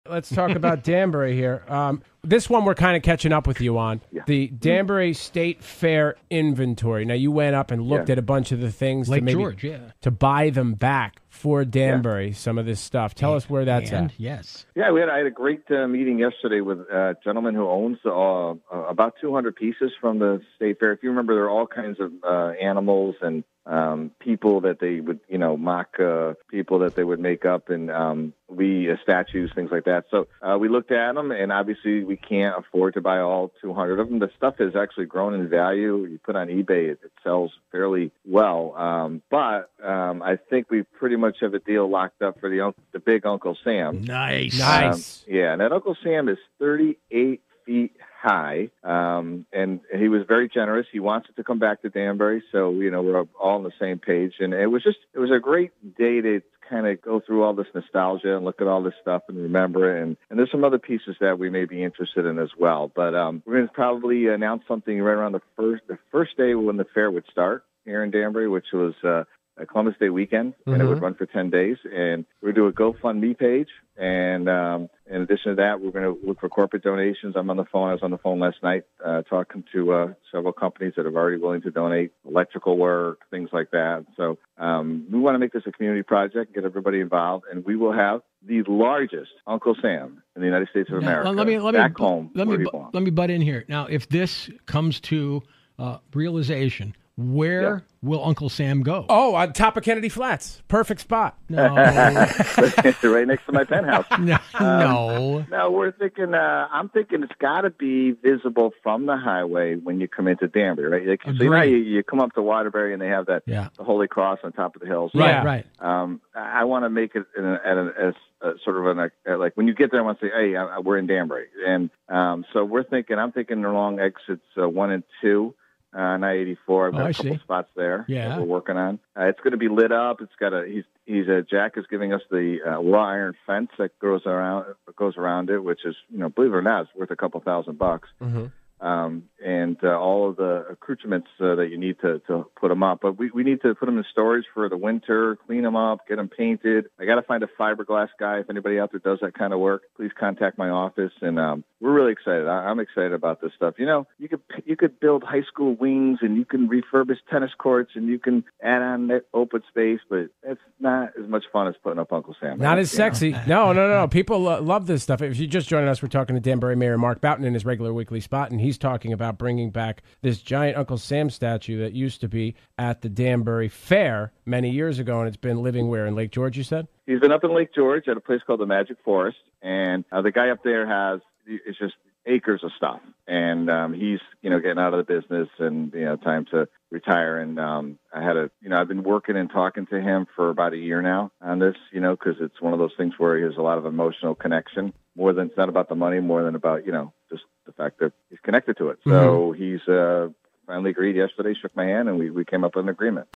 Let's talk about Danbury here. This one we're kind of catching up with you on. Yeah. The Danbury State Fair inventory. Now, you went up and looked at a bunch of the things Lake George, to buy them back for Danbury, some of this stuff. Tell us where that's at. Yes. Yeah, I had a great meeting yesterday with a gentleman who owns about 200 pieces from the State Fair. If you remember, there are all kinds of animals and people that they would, mock people that they would make up and statues, things like that. So we looked at them, and obviously we can't afford to buy all 200 of them. The stuff has actually grown in value. You put on eBay, it sells fairly well. But I think we pretty much have a deal locked up for the big Uncle Sam. Nice. Yeah, and that Uncle Sam is 38 feet high, and he was very generous. He wants it to come back to Danbury, so we're all on the same page. And it was a great day to kind of go through all this nostalgia and look at all this stuff and remember it. And there's some other pieces that we may be interested in as well. But we're going to probably announce something right around the first day when the fair would start here in Danbury, which was a Columbus Day weekend, and it would run for 10 days. And we're going to do a GoFundMe page. And in addition to that, we're going to look for corporate donations. I was on the phone last night talking to several companies that are already willing to donate electrical work, things like that. So we want to make this a community project, get everybody involved, and we will have the largest Uncle Sam in the United States of America. Let me butt in here. Now, if this comes to realization, where will Uncle Sam go? Oh, on top of Kennedy Flats. Perfect spot. No. Right next to my penthouse. No. No, we're thinking, I'm thinking it's got to be visible from the highway when you come into Danbury, right? So you come up to Waterbury and they have that the Holy Cross on top of the hills. Right. I want to make it like when you get there, I want to say, hey, we're in Danbury. And so I'm thinking along exits 1 and 2. 984. I've got a couple spots there that we're working on. It's going to be lit up. It's got Jack is giving us the raw iron fence that goes around it, which is, believe it or not, it's worth a couple $1,000. Mm-hmm. And all of the accoutrements that you need to put them up. But we need to put them in storage for the winter, clean them up, get them painted. I got to find a fiberglass guy. If anybody out there does that kind of work, please contact my office. And we're really excited. I'm excited about this stuff. You could build high school wings, and you can refurbish tennis courts, and you can add on that open space, but it's not as much fun as putting up Uncle Sam. Not as sexy. No. People love this stuff. If you're just joining us, we're talking to Danbury Mayor Mark Boughton in his regular weekly spot, and he's talking about bringing back this giant Uncle Sam statue that used to be at the Danbury Fair many years ago, and it's been living where, in Lake George, you said? He's been up in Lake George at a place called the Magic Forest, and the guy up there it's just acres of stuff, and he's getting out of the business and time to retire. And I've been working and talking to him for about a year now on this, because it's one of those things where he has a lot of emotional connection. It's not about the money, more than about just the fact that he's connected to it. So he's finally agreed yesterday, shook my hand, and we came up with an agreement.